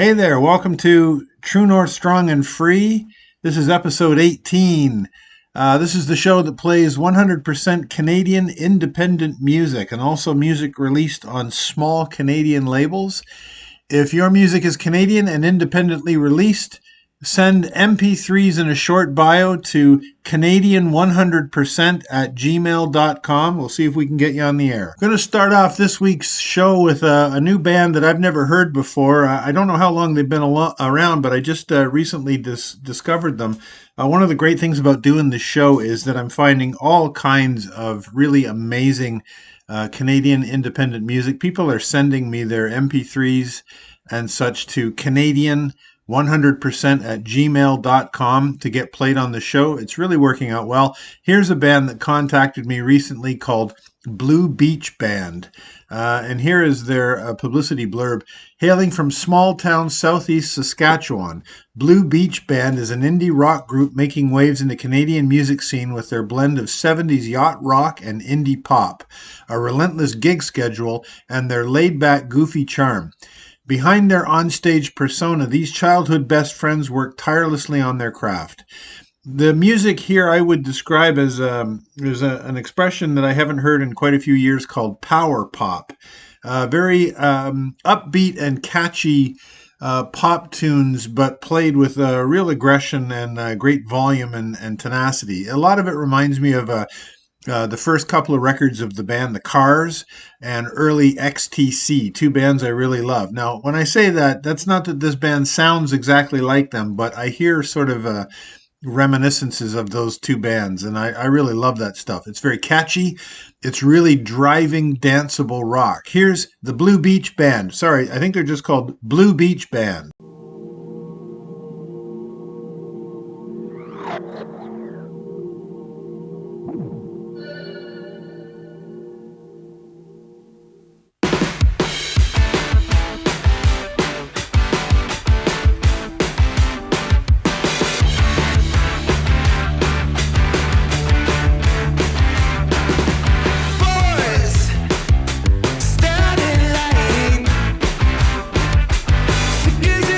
Hey there, welcome to True North Strong and Free. This is episode 18. This is the show that plays 100% Canadian independent music and also music released on small Canadian labels. If your music is Canadian and independently released, send MP3s in a short bio to Canadian100%@gmail.com. We'll see if we can get you on the air. I'm going to start off this week's show with a new band that I've never heard before. I don't know how long they've been around, but I just recently discovered them. One of the great things about doing this show is that I'm finding all kinds of really amazing Canadian independent music. People are sending me their MP3s and such to Canadian100%@gmail.com to get played on the show. It's really working out well. Here's a band that contacted me recently called Blue Beach Band. And here is their publicity blurb. Hailing from small town southeast Saskatchewan, Blue Beach Band is an indie rock group making waves in the Canadian music scene with their blend of 70s yacht rock and indie pop, a relentless gig schedule, and their laid-back, goofy charm. Behind their onstage persona, these childhood best friends work tirelessly on their craft. The music here I would describe as there's an expression that I haven't heard in quite a few years called power pop. Very upbeat and catchy pop tunes, but played with real aggression and great volume and tenacity. A lot of it reminds me of the first couple of records of the band The Cars and early XTC, two bands I really love. Now, when I say that, that's not that this band sounds exactly like them, but I hear sort of reminiscences of those two bands, and I really love that stuff. It's very catchy. It's really driving, danceable rock. Here's the Blue Beach Band. Sorry, I think they're just called Blue Beach Band. Started lying. Sick as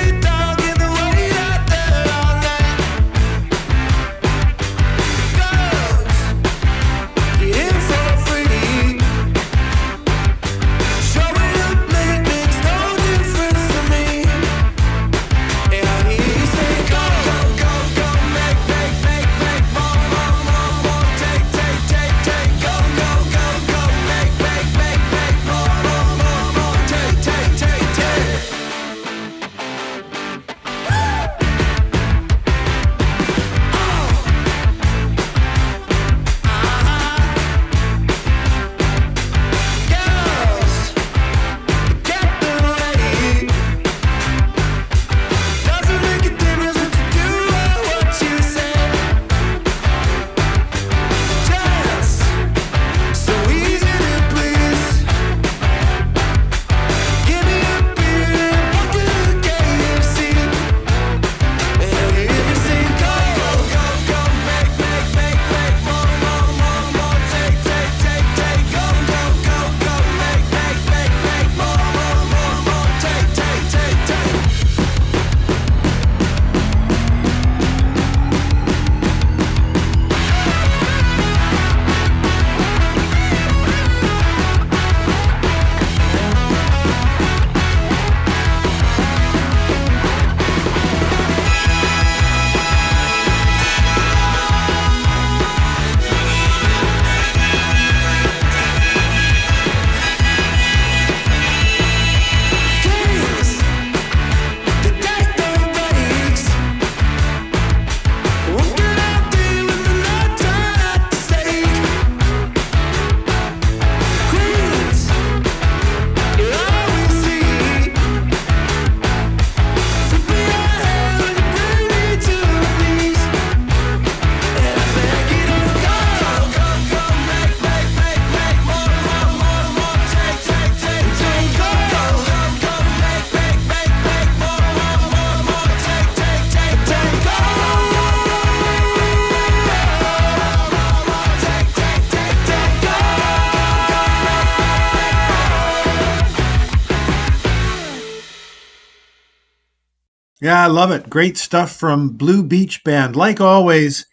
Yeah, I love it. Great stuff from Blue Beach Band. Like always,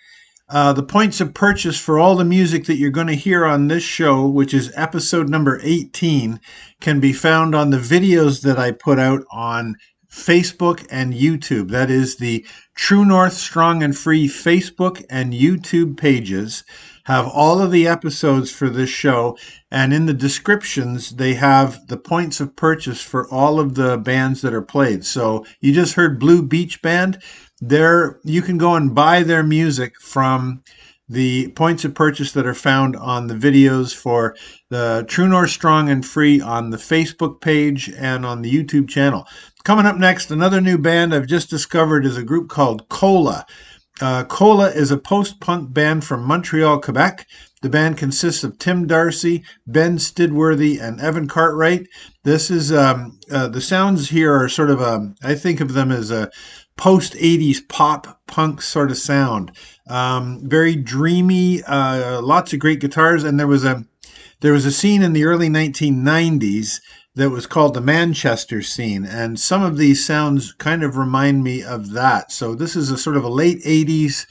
the points of purchase for all the music that you're going to hear on this show, which is episode number 18, can be found on the videos that I put out on Facebook and YouTube. That is the True North Strong and Free Facebook and YouTube pages have all of the episodes for this show, and in the descriptions they have the points of purchase for all of the bands that are played. So you just heard Blue Beach Band. There you can go and buy their music from the points of purchase that are found on the videos for the True North Strong and Free on the Facebook page and on the YouTube channel. Coming up next, another new band I've just discovered is a group called Cola. Cola is a post-punk band from Montreal, Quebec. The band consists of Tim Darcy, Ben Stidworthy, and Evan Cartwright. This is the sounds here are sort of I think of them as a post-'80s pop punk sort of sound. Very dreamy, lots of great guitars, and there was a scene in the early 1990s that was called the Manchester scene, and some of these sounds kind of remind me of that. So this is a sort of a late 80s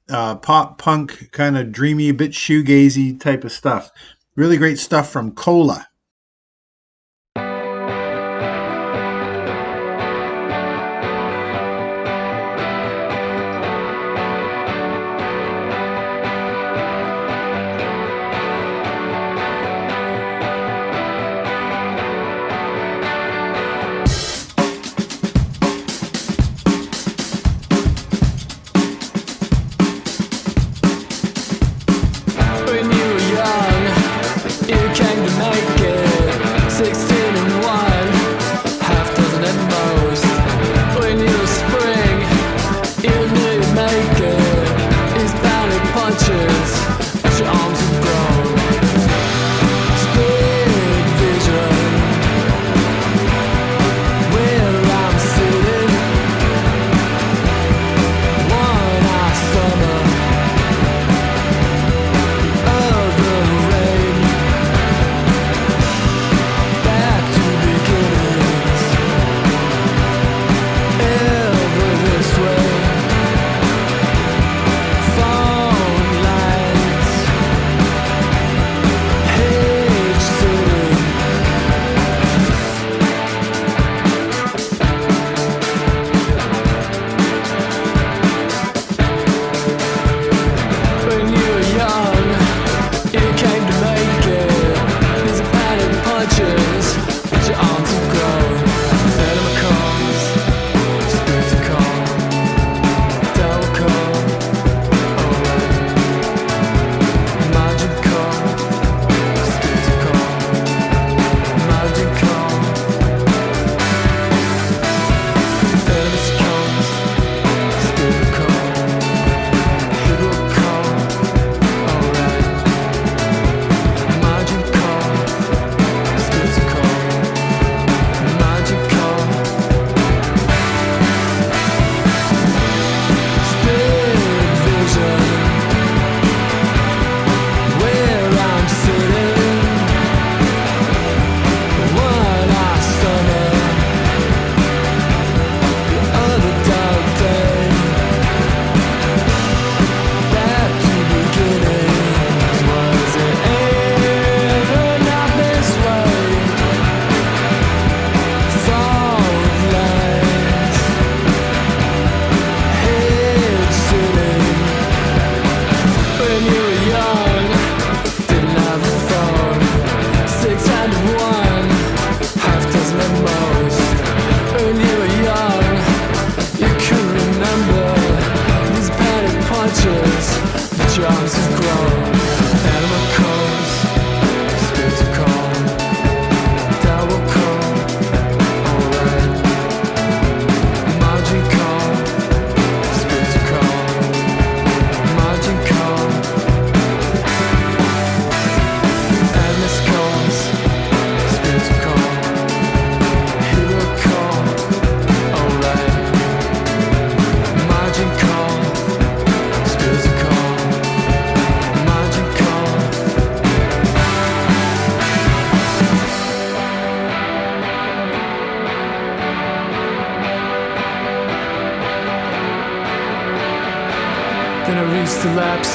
pop punk, kind of dreamy, a bit shoegazy type of stuff. Really great stuff from Cola.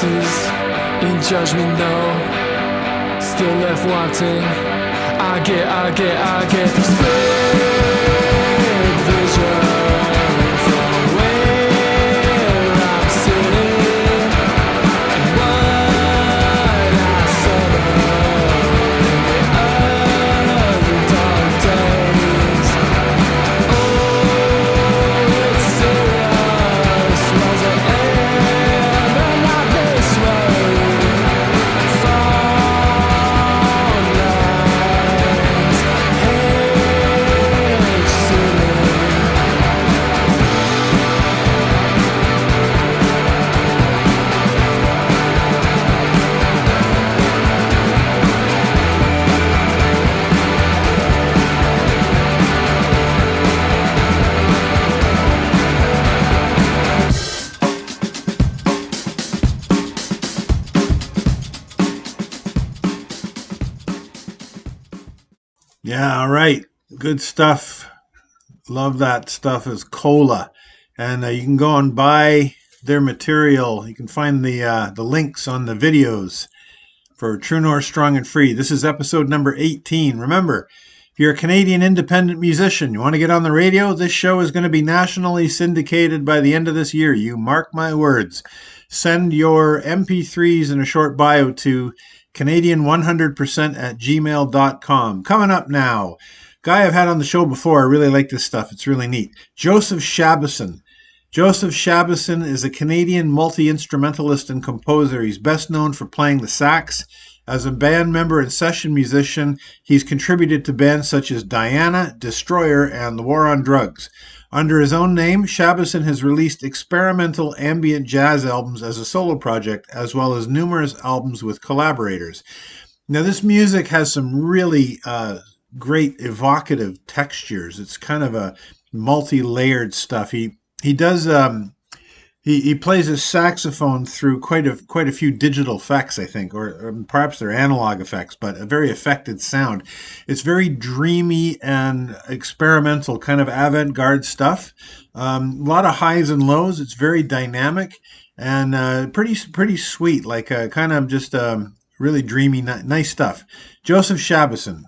faces in judgment though, still left wanting. I get this big vision from where I'm sitting, and what I summer in the other dark days. Oh, it's serious, was it ever not this way? Phone lines, hate ceiling. Yeah, all right. Good stuff. Love that stuff is Cola. And you can go and buy their material. You can find the links on the videos for True North Strong and Free. This is episode number 18. Remember, if you're a Canadian independent musician, you want to get on the radio, this show is going to be nationally syndicated by the end of this year. You mark my words. Send your MP3s and a short bio to Canadian100%@gmail.com. Coming up now, guy I've had on the show before. I really like this stuff. It's really neat. Joseph Shabason. Joseph Shabason is a Canadian multi-instrumentalist and composer. He's best known for playing the sax. As a band member and session musician, he's contributed to bands such as Diana, Destroyer, and The War on Drugs. Under his own name, Shabason has released experimental ambient jazz albums as a solo project, as well as numerous albums with collaborators. Now, this music has some really great evocative textures. It's kind of a multi-layered stuff. He does he plays his saxophone through quite a few digital effects, I think, or perhaps they're analog effects, but a very affected sound. It's very dreamy and experimental, kind of avant-garde stuff. A lot of highs and lows. It's very dynamic and pretty sweet, like kind of just really dreamy, nice stuff. Joseph Shabason.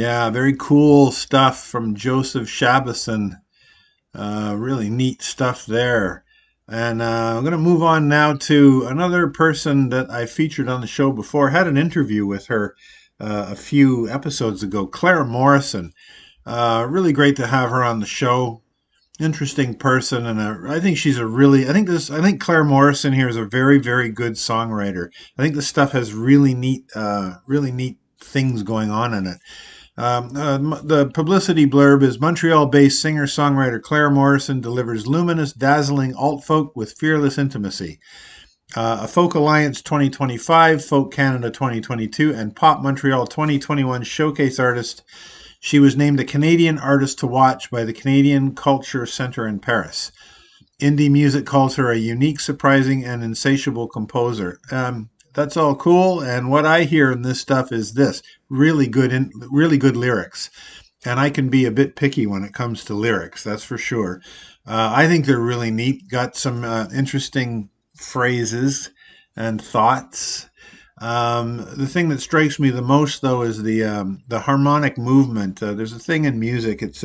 Yeah, very cool stuff from Joseph Shabason. Really neat stuff there. And I'm going to move on now to another person that I featured on the show before. Had an interview with her a few episodes ago, Claire Morrison. Really great to have her on the show. Interesting person, and I think she's a really. I think Claire Morrison here is a very, very good songwriter. I think this stuff has really neat things going on in it. The publicity blurb is Montreal-based singer-songwriter Claire Morrison delivers luminous, dazzling alt folk with fearless intimacy. A Folk Alliance 2025, Folk Canada 2022, and Pop Montreal 2021 showcase artist. She was named a Canadian Artist to Watch by the Canadian Culture Centre in Paris. Indie Music calls her a unique, surprising, and insatiable composer. That's all cool, and what I hear in this stuff is this: really good lyrics. And I can be a bit picky when it comes to lyrics, that's for sure. I think they're really neat. Got some interesting phrases and thoughts. The thing that strikes me the most, though, is the harmonic movement. There's a thing in music. It's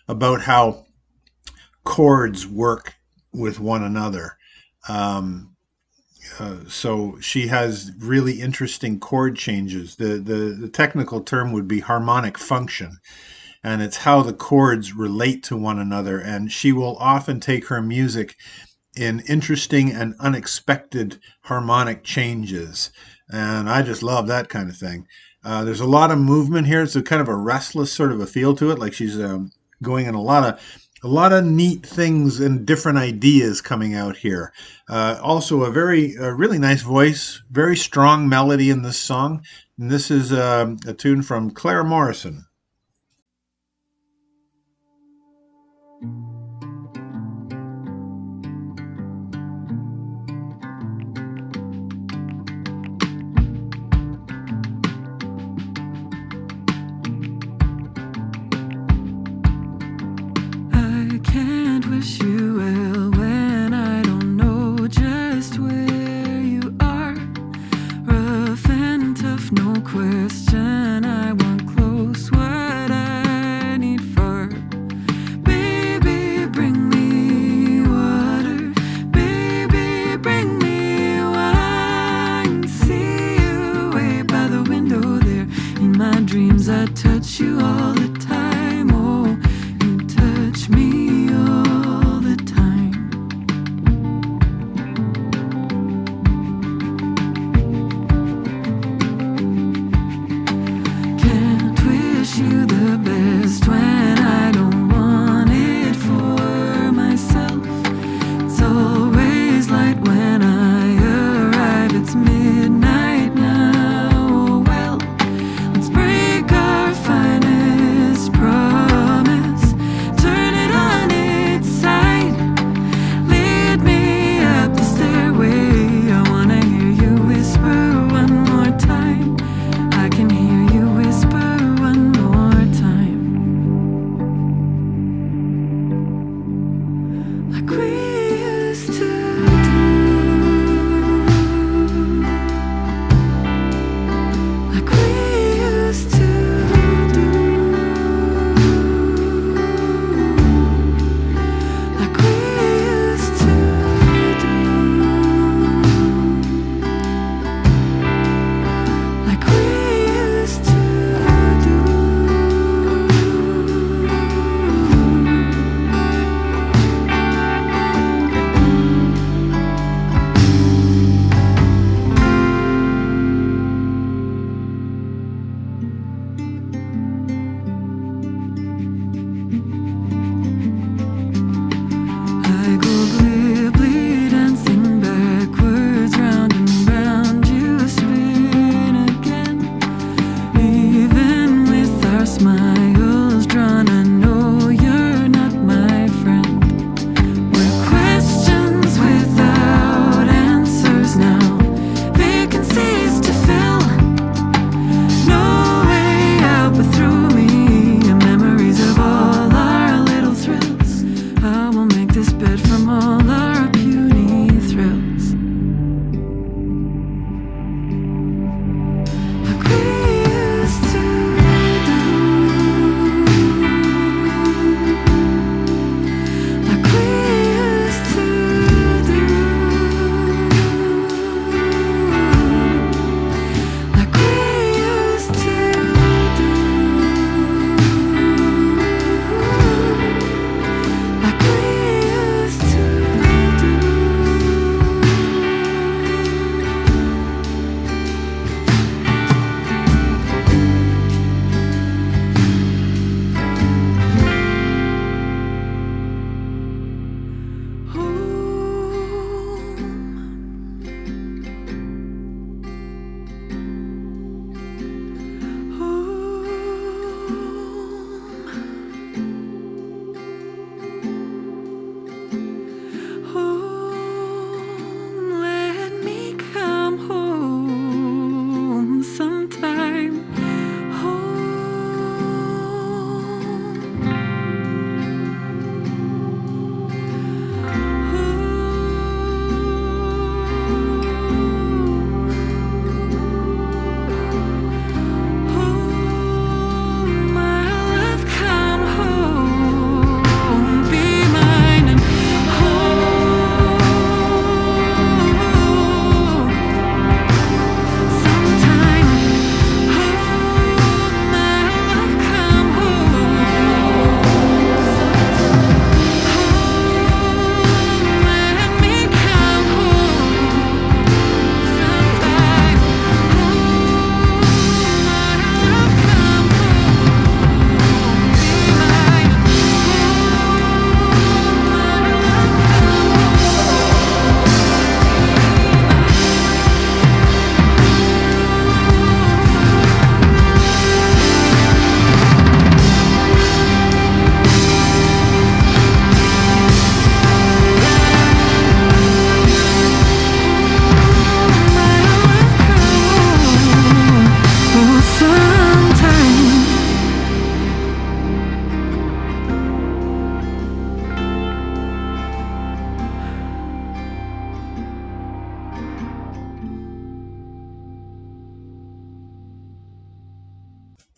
about how chords work with one another. So she has really interesting chord changes. The technical term would be harmonic function, and it's how the chords relate to one another. And she will often take her music in interesting and unexpected harmonic changes. And I just love that kind of thing. There's a lot of movement here. It's a kind of a restless sort of a feel to it, like she's going in a lot of neat things and different ideas coming out here. Also, a really nice voice, very strong melody in this song. And this is a tune from Claire Morrison. I can't wish you well when I don't know just where you are. Rough and tough, no question. I want close.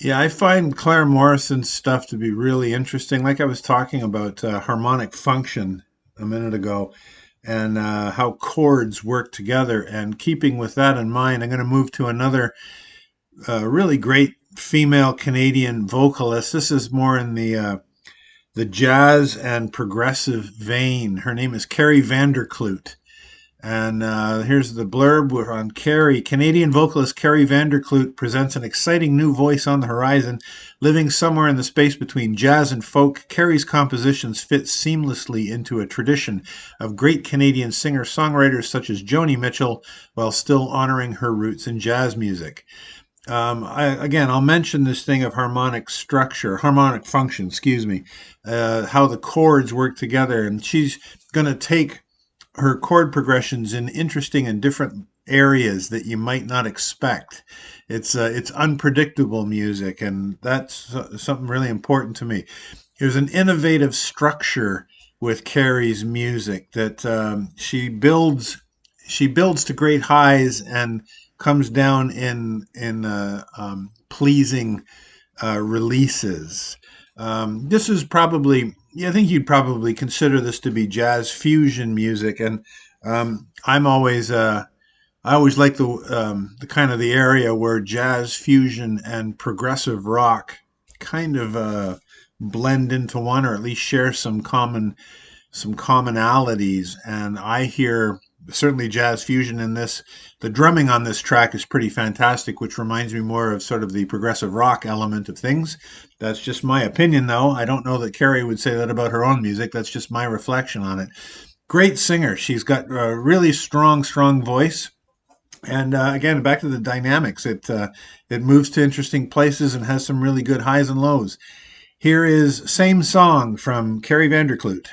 Yeah, I find Claire Morrison's stuff to be really interesting. Like I was talking about harmonic function a minute ago and how chords work together. And keeping with that in mind, I'm going to move to another really great female Canadian vocalist. This is more in the jazz and progressive vein. Her name is Carrie Vanderkloot. And here's the blurb. We're on Carrie. Canadian vocalist Carrie Vanderkloot presents an exciting new voice on the horizon. Living somewhere in the space between jazz and folk, Carrie's compositions fit seamlessly into a tradition of great Canadian singer-songwriters such as Joni Mitchell, while still honoring her roots in jazz music. I'll mention this thing of harmonic function, excuse me, how the chords work together. And she's going to take her chord progressions in interesting and different areas that you might not expect. It's unpredictable music, and that's something really important to me. There's an innovative structure with Carrie's music that she builds to great highs and comes down in pleasing releases. This is probably, yeah, I think you'd probably consider this to be jazz fusion music, and I'm always I always like the kind of the area where jazz fusion and progressive rock kind of blend into one, or at least share some commonalities. And I hear certainly jazz fusion in this. The drumming on this track is pretty fantastic, which reminds me more of sort of the progressive rock element of things. That's just my opinion, though. I don't know that Carrie would say that about her own music. That's just my reflection on it. Great singer. She's got a really strong voice. And again, back to the dynamics. It moves to interesting places and has some really good highs and lows. Here is Same Song from Carrie Vanderkloot.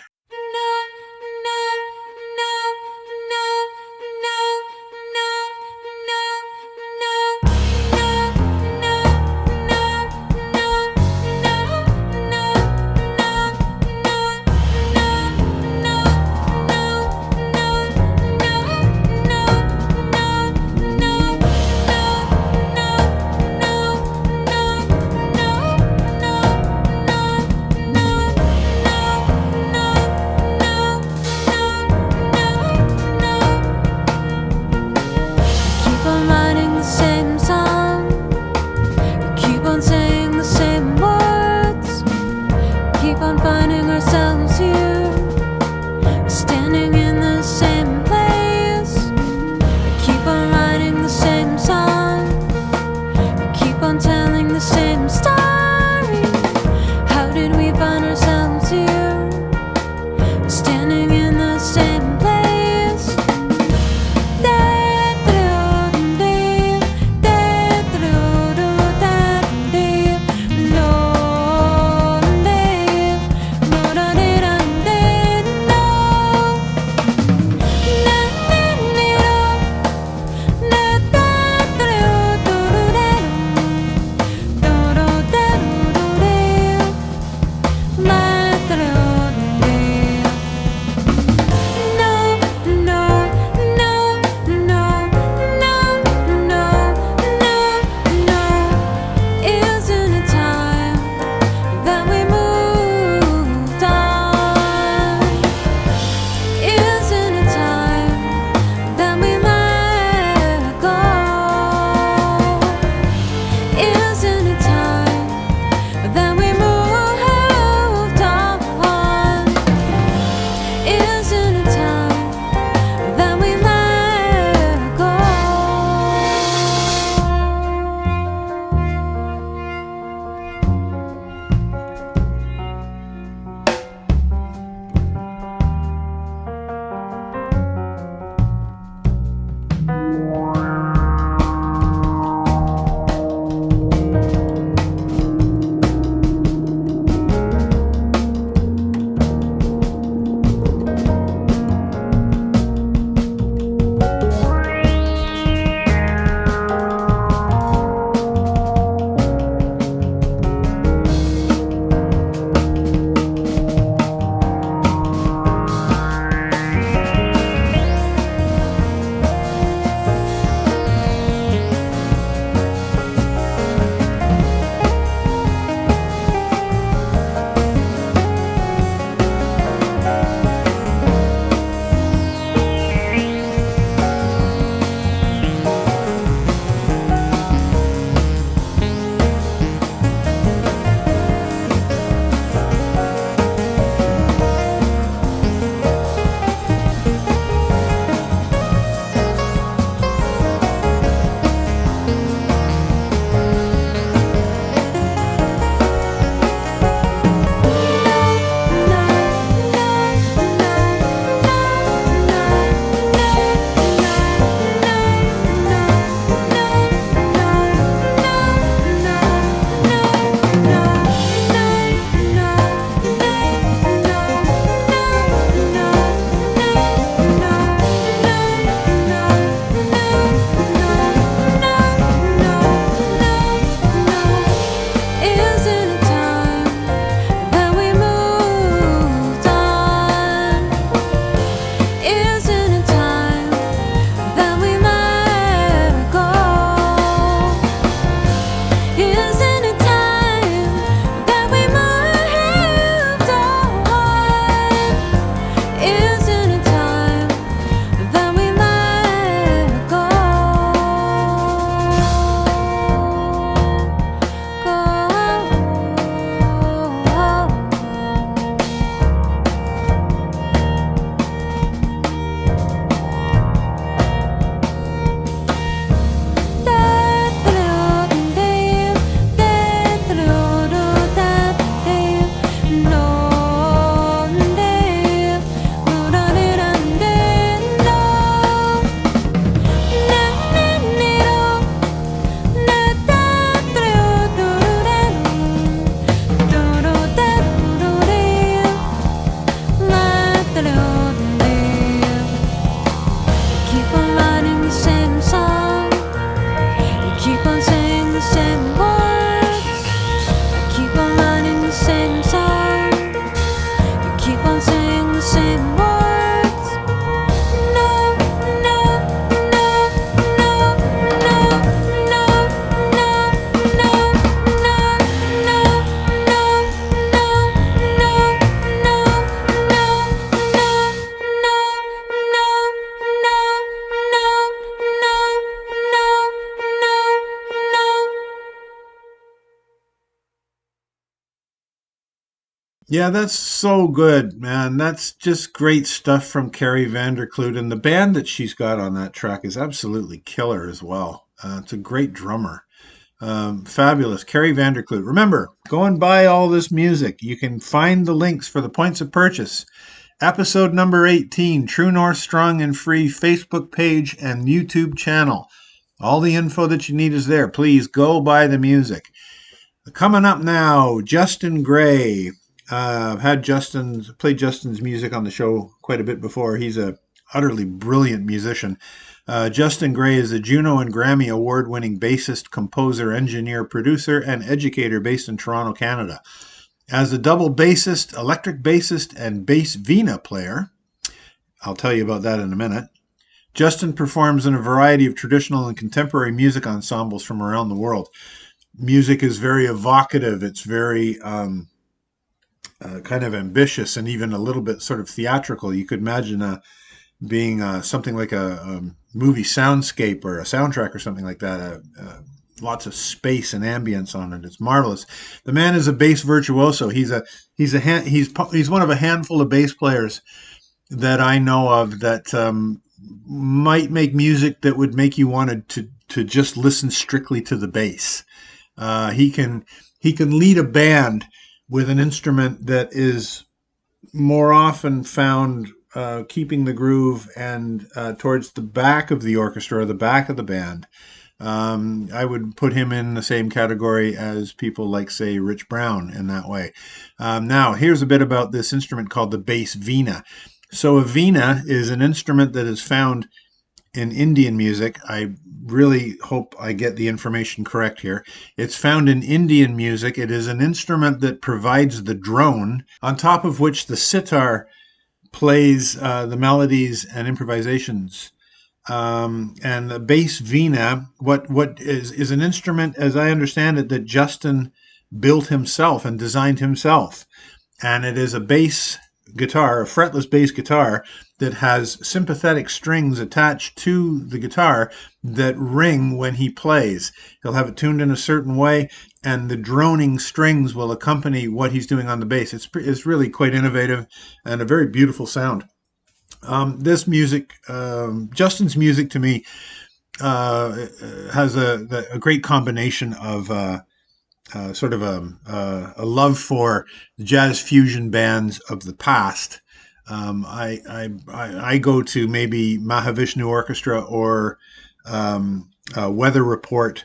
Yeah, that's so good, man. That's just great stuff from Carrie Vanderkloot. And the band that she's got on that track is absolutely killer as well. It's a great drummer. Fabulous. Carrie Vanderkloot. Remember, go and buy all this music. You can find the links for the points of purchase. Episode number 18, True North Strong and Free Facebook page and YouTube channel. All the info that you need is there. Please go buy the music. Coming up now, Justin Gray. I've had played Justin's music on the show quite a bit before. He's a utterly brilliant musician. Justin Gray is a Juno and Grammy award-winning bassist, composer, engineer, producer, and educator based in Toronto, Canada. As a double bassist, electric bassist, and bass vina player, I'll tell you about that in a minute, Justin performs in a variety of traditional and contemporary music ensembles from around the world. Music is very evocative. It's very kind of ambitious and even a little bit sort of theatrical. You could imagine being something like a movie soundscape or a soundtrack or something like that. Lots of space and ambience on it. It's marvelous. The man is a bass virtuoso. He's one of a handful of bass players that I know of that might make music that would make you want to just listen strictly to the bass. He can lead a band with an instrument that is more often found keeping the groove and towards the back of the orchestra or the back of the band. I would put him in the same category as people like, say, Rich Brown in that way. Now, here's a bit about this instrument called the bass vina. So a vina is an instrument that is found in Indian music. I really hope I get the information correct here. It's found in Indian music. It is an instrument that provides the drone, on top of which the sitar plays the melodies and improvisations. And the bass vina, what is an instrument, as I understand it, that Justin built himself and designed himself. And it is a bass guitar, a fretless bass guitar that has sympathetic strings attached to the guitar that ring when he plays. He'll have it tuned in a certain way, and the droning strings will accompany what he's doing on the bass. It's really quite innovative and a very beautiful sound. This music, Justin's music to me, has a great combination of sort of a love for jazz fusion bands of the past. I go to maybe Mahavishnu Orchestra or Weather Report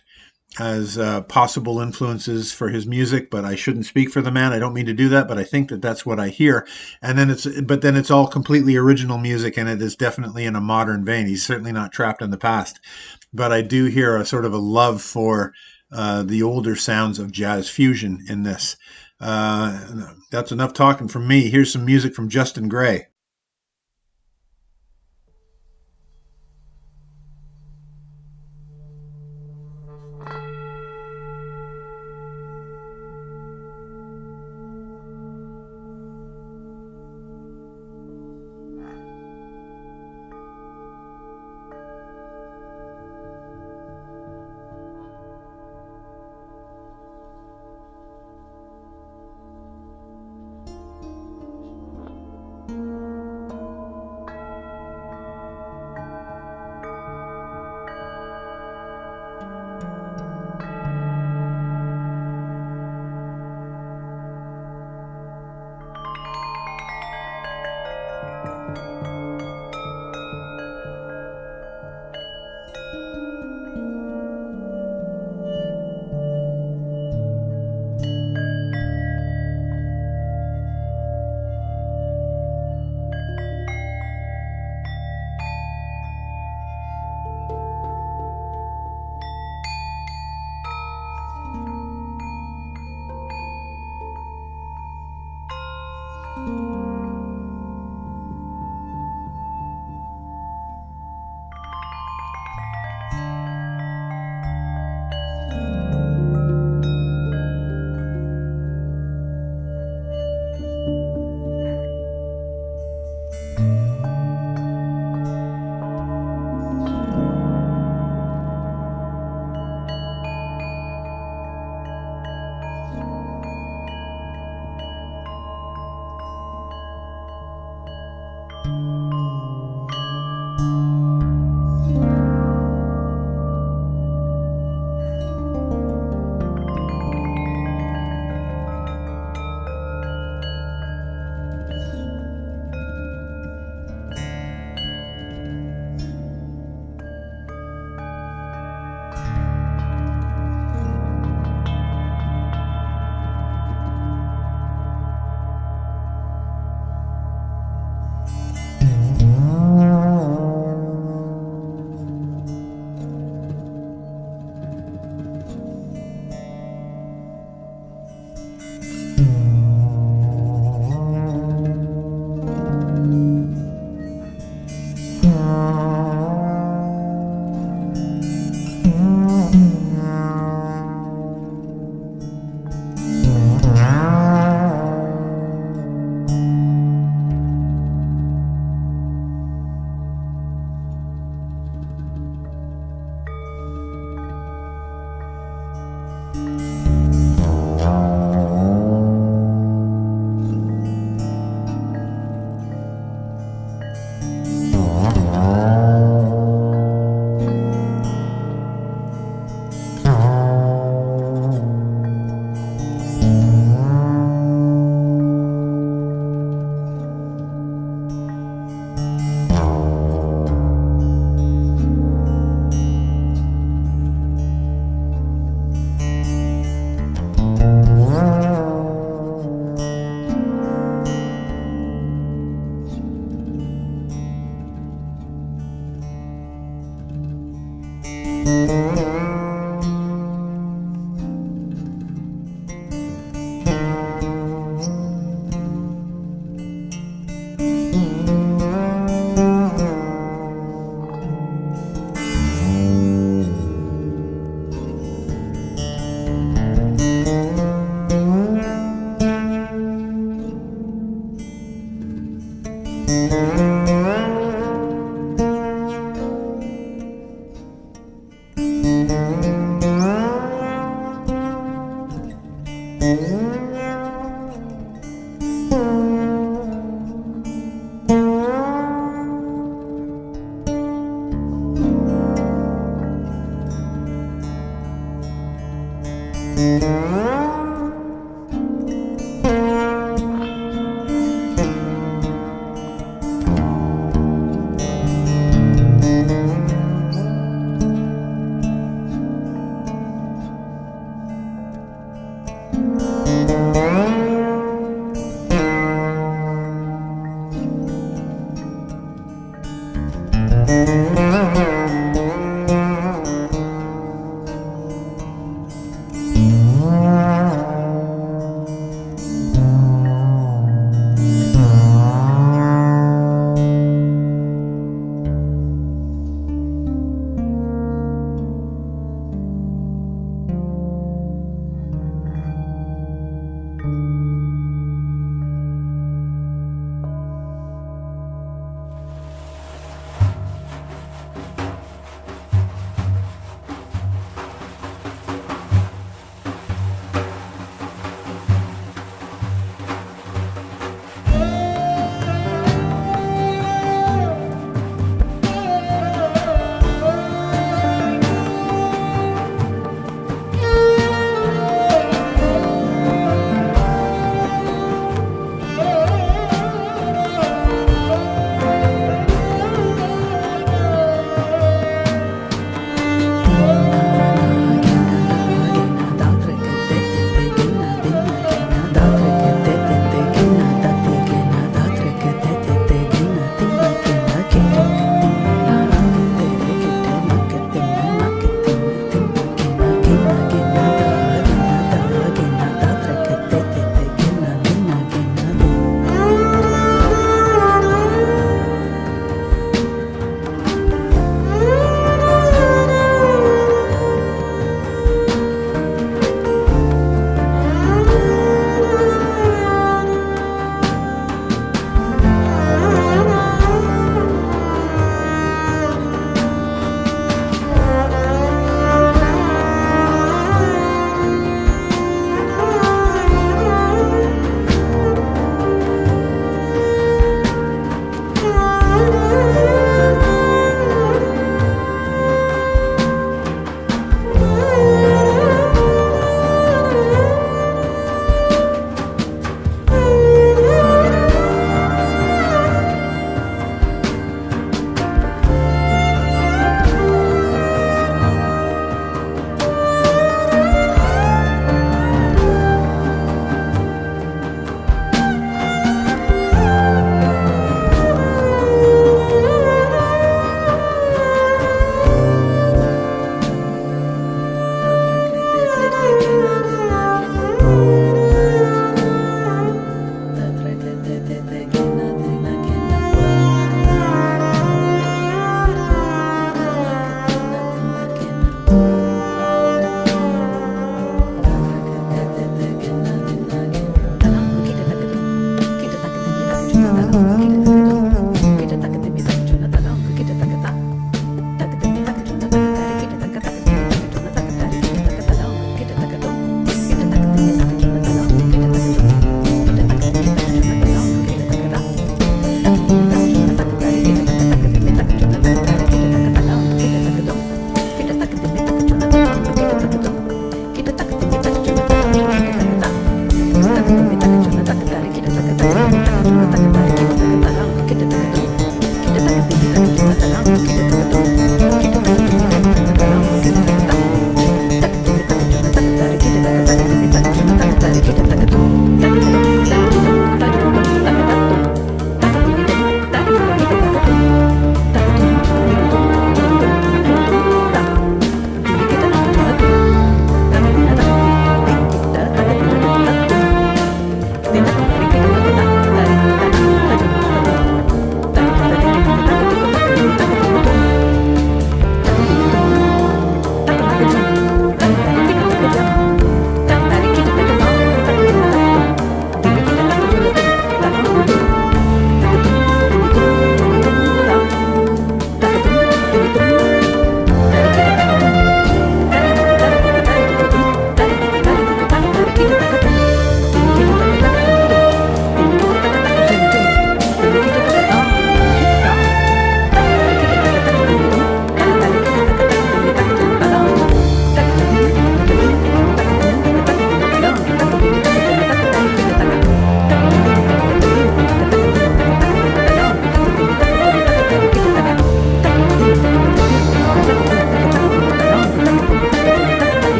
as possible influences for his music, but I shouldn't speak for the man. I don't mean to do that, but I think that that's what I hear. And then it's all completely original music, and it is definitely in a modern vein. He's certainly not trapped in the past, but I do hear a sort of a love for the older sounds of jazz fusion in this. That's enough talking from me. Here's some music from Justin Gray.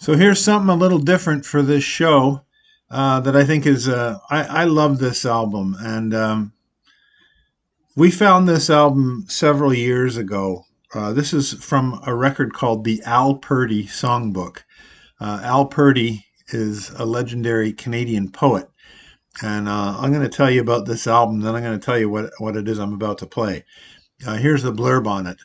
So here's something a little different for this show that I think is, I love this album. And we found this album several years ago. This is from a record called the Al Purdy Songbook. Al Purdy is a legendary Canadian poet. And I'm going to tell you about this album, then I'm going to tell you what it is I'm about to play. Here's the blurb on it.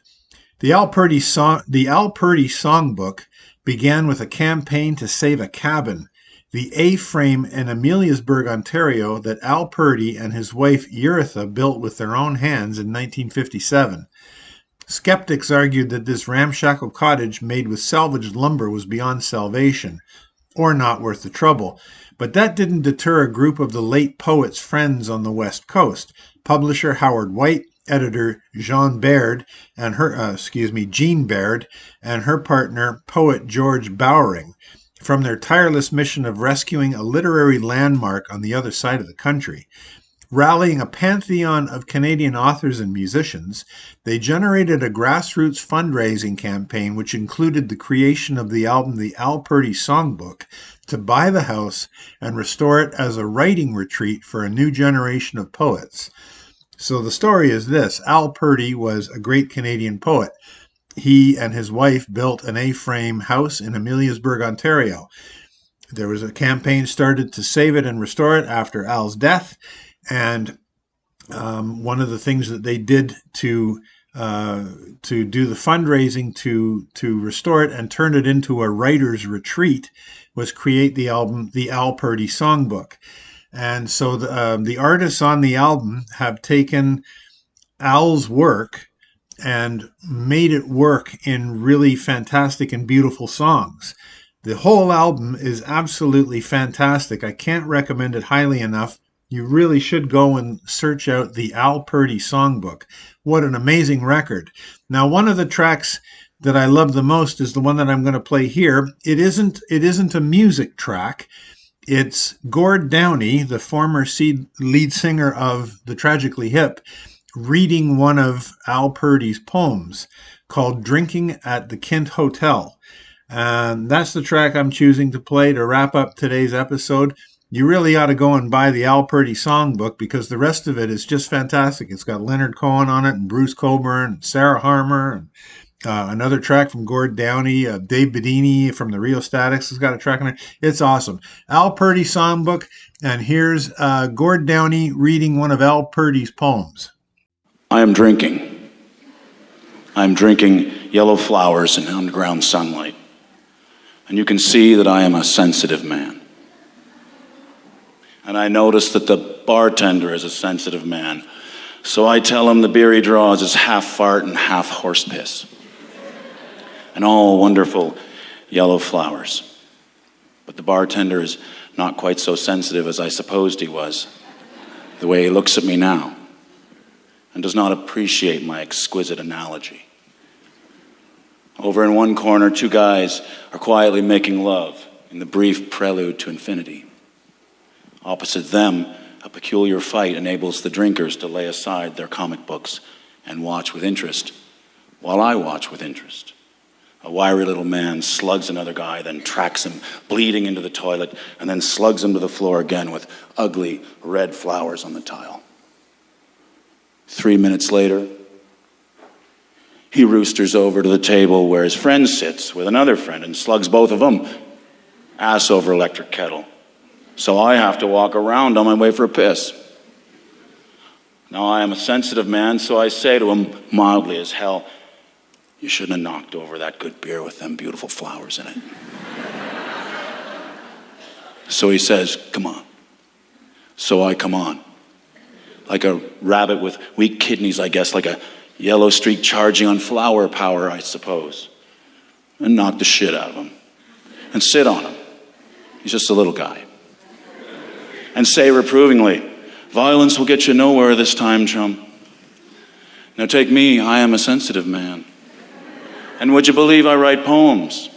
The Al Purdy Songbook began with a campaign to save a cabin, the A-frame in Ameliasburg, Ontario, that Al Purdy and his wife Eurytha built with their own hands in 1957. Skeptics argued that this ramshackle cottage made with salvaged lumber was beyond salvation, or not worth the trouble. But that didn't deter a group of the late poet's friends on the West Coast. Publisher Howard White, editor Jean Baird and Jean Baird and her partner, poet George Bowring, from their tireless mission of rescuing a literary landmark on the other side of the country. Rallying a pantheon of Canadian authors and musicians, they generated a grassroots fundraising campaign which included the creation of the album The Al Purdy Songbook to buy the house and restore it as a writing retreat for a new generation of poets. So the story is this. Al Purdy was a great Canadian poet. He and his wife built an A-frame house in Ameliasburg, Ontario. There was a campaign started to save it and restore it after Al's death. And one of the things that they did to do the fundraising to restore it and turn it into a writer's retreat was create the album, The Al Purdy Songbook. And so the artists on the album have taken Al's work and made it work in really fantastic and beautiful songs. The whole album is absolutely fantastic. I can't recommend it highly enough. You really should go and search out the Al Purdy Songbook. What an amazing record. Now, one of the tracks that I love the most is the one that I'm going to play here. It isn't a music track. It's Gord Downie, the former lead singer of the Tragically Hip, reading one of Al Purdy's poems called Drinking at the Kint Hotel. And that's the track I'm choosing to play to wrap up today's episode. You really ought to go and buy the Al Purdy Songbook because the rest of it is just fantastic. It's got Leonard Cohen on it and Bruce Cockburn and Sarah Harmer and another track from Gord Downie, Dave Bedini from the Rheostatics has got a track on it. It's awesome. Al Purdy Songbook, and here's Gord Downie reading one of Al Purdy's poems. I am drinking. I am drinking yellow flowers in underground sunlight. And you can see that I am a sensitive man. And I notice that the bartender is a sensitive man. So I tell him the beer he draws is half fart and half horse piss. And all wonderful yellow flowers. But the bartender is not quite so sensitive as I supposed he was, the way he looks at me now, and does not appreciate my exquisite analogy. Over in one corner, two guys are quietly making love in the brief prelude to infinity. Opposite them, a peculiar fight enables the drinkers to lay aside their comic books and watch with interest, while I watch with interest. A wiry little man slugs another guy, then tracks him, bleeding into the toilet, and then slugs him to the floor again with ugly red flowers on the tile. 3 minutes later, he roosters over to the table where his friend sits with another friend and slugs both of them, ass over electric kettle. So I have to walk around on my way for a piss. Now I am a sensitive man, so I say to him, mildly as hell, you shouldn't have knocked over that good beer with them beautiful flowers in it. So he says, come on. So I come on. Like a rabbit with weak kidneys, I guess, like a yellow streak charging on flower power, I suppose. And knock the shit out of him. And sit on him. He's just a little guy. And say reprovingly, violence will get you nowhere this time, chum. Now take me, I am a sensitive man. And would you believe I write poems?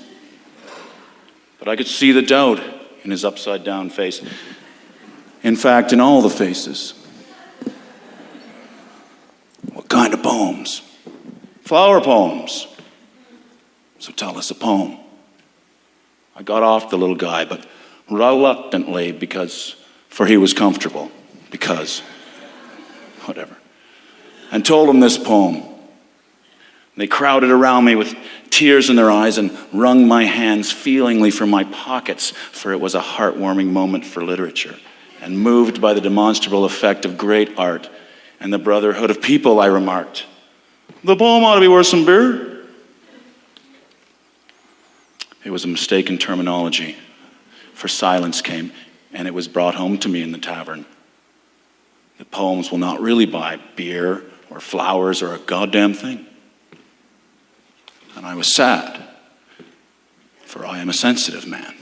But I could see the doubt in his upside down face. In fact, in all the faces. What kind of poems? Flower poems. So tell us a poem. I got off the little guy, but reluctantly for he was comfortable, whatever, and told him this poem. They crowded around me with tears in their eyes and wrung my hands feelingly from my pockets, for it was a heartwarming moment for literature. And moved by the demonstrable effect of great art and the brotherhood of people, I remarked, "The poem ought to be worth some beer." It was a mistaken terminology, for silence came, and it was brought home to me in the tavern. The poems will not really buy beer or flowers or a goddamn thing. And I was sad, for I am a sensitive man.